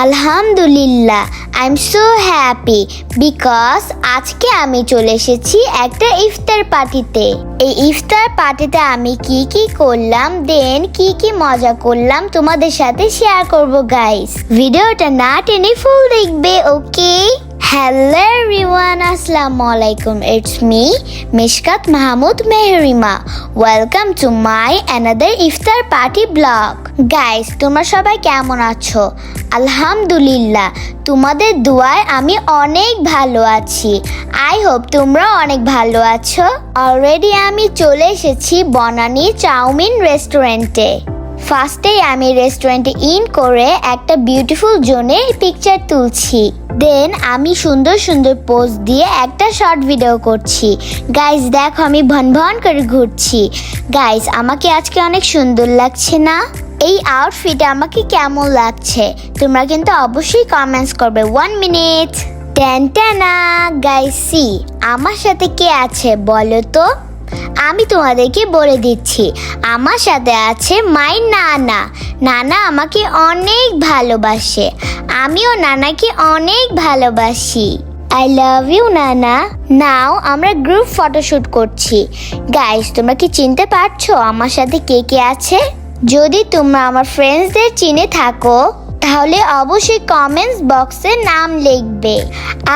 আলহামদুলিল্লাহ, I am so happy because আজকে আমি চলে এসেছি একটা ইফতার পার্টিতে। এই ইফতার পার্টিতে আমি কি কি করলাম, দেন কি কি মজা করলাম তোমাদের সাথে শেয়ার করব গাইস। ভিডিওটা না টেনে ফুল দেখবে, ওকে? হ্যালো এভরিওয়ান, আসসালামু আলাইকুম। It's me Mishkat Mahmud Mehrima. Welcome to my another iftar party blog. Guys, তোমরা সবাই কেমন আছো? আলহামদুলিল্লাহ, তোমাদের দোয়ায় আমি অনেক ভালো আছি। আই হোপ তোমরা অনেক ভালো আছো। অলরেডি আমি চলে এসেছি বনানী চাউমিন রেস্টুরেন্টে। ফার্স্টেই আমি রেস্টুরেন্টে ইন করে একটা বিউটিফুল জোনে পিকচার তুলছি। দেন আমি সুন্দর সুন্দর পোজ দিয়ে একটা শর্ট ভিডিও করছি। গাইস দেখো, আমি ভন ভন করে ঘুরছি। গাইস, আমাকে আজকে অনেক সুন্দর লাগছে না? এই আউটফিটে আমাকে কেমন লাগছে তোমরা কিন্তু অবশ্যই কমেন্টস করবে। 1 মিনিট। টেনটানা গাইস, সি আমার সাথে কে আছে বলো তো? আমি তোমাদেরকে বলে দিচ্ছি, আমার সাথে আছে মাই নানা। নানা আমাকে অনেক ভালোবাসে, আমিও নানাকে অনেক ভালোবাসি। আই লাভ ইউ নানা। নাও আমরা গ্রুপ ফটোশুট করছি। গাইস, তোমরা কি চিনতে পারছো আমার সাথে কে কে আছে? যদি তোমরা আমার ফ্রেন্ডসদের চিনে থাকো তাহলে অবশ্যই কমেন্টস বক্সে নাম লিখবে।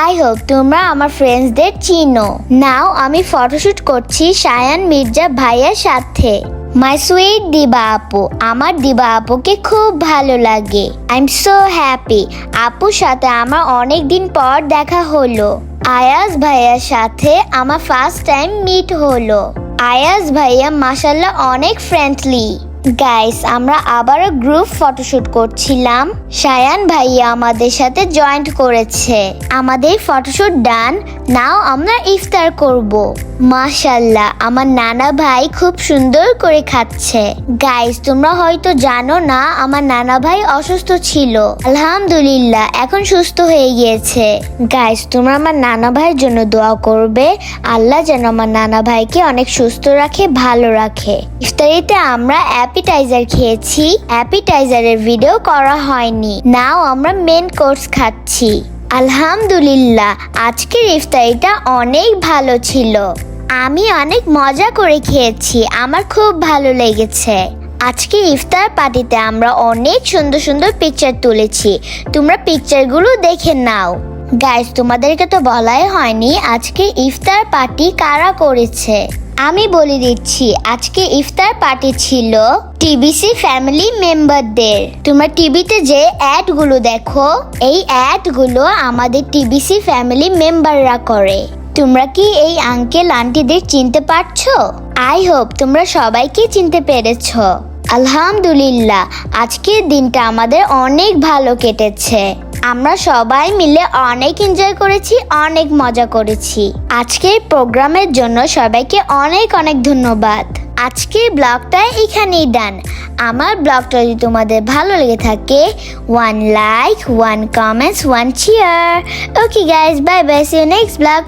আই হোপ তোমরা আমার ফ্রেন্ডসদের চিনো। নাও আমি ফটোশুট করছি সায়ান মির্জা ভাইয়ার সাথে। মাই সুইট দিবা আপু। আমার দিবা আপুকে খুব ভালো লাগে। আই এম সো হ্যাপি, আপুর সাথে আমার অনেক দিন পর দেখা হলো। আয়াজ ভাইয়ার সাথে আমার ফার্স্ট টাইম মিট হলো। আয়াজ ভাইয়া মাশাআল্লাহ অনেক ফ্রেন্ডলি। গাইস, আমরা আবারও গ্রুপ ফটোশুট করছিলাম। সায়ান ভাইয়া আমাদের সাথে জয়েন্ট করেছে। আমাদের ফটোশুট ডান। নাও আমরা ইফতার করব। মাশাআল্লাহ, আমার নানা ভাই খুব সুন্দর করে খাচ্ছে। গাইস, তোমরা হয়তো জানো না আমার নানা ভাই অসুস্থ ছিল। আলহামদুলিল্লাহ এখন সুস্থ হয়ে গিয়েছে। গাইস, তোমরা আমার নানা ভাইয়ের জন্য দোয়া করবে, আল্লাহ যেন আমার নানা ভাইকে অনেক সুস্থ রাখে, ভালো রাখে। ইফতারিতে আমরা অ্যাপিটাইজার খেয়েছি। অ্যাপিটাইজারের ভিডিও করা হয়নি। নাও আমরা মেন কোর্স খাচ্ছি। আলহামদুলিল্লাহ, আজকের ইফতারিটা অনেক ভালো ছিল। আমি অনেক মজা করে খেয়েছি, আমার খুব ভালো লেগেছে। আজকে ইফতার পার্টিতে আমরা অনেক সুন্দর সুন্দর পিকচার তুলেছি, তোমরা পিকচারগুলো দেখে নাও। গাইস, তোমাদেরকে তো বলাই হয়নি আজকে ইফতার পার্টি কারা করেছে। আমি বলে দিচ্ছি, আজকে ইফতার পার্টি ছিল টিবিসি ফ্যামিলি মেম্বারদের। তোমরা টিভিতে যে অ্যাডগুলো দেখো, এই অ্যাডগুলো আমাদের টিবিসি ফ্যামিলি মেম্বাররা করে। তোমরা কি এই আঙ্কেল আন্টিদের চিনতে পারছো? আই হোপ তোমরা সবাইকে চিনতে পেরেছো। আলহামদুলিল্লাহ, আজকের দিনটা আমাদের অনেক ভালো কেটেছে। আমরা সবাই মিলে অনেক এনজয় করেছি, অনেক মজা করেছি। আজকের প্রোগ্রামের জন্য সবাইকে অনেক অনেক ধন্যবাদ। আজকের ব্লগটা এখানেই ডান। আমার ব্লগটা যদি তোমাদের ভালো লেগে থাকে, 1 like, 1 comments, 1 cheer. Okay guys, bye bye, see you next vlog.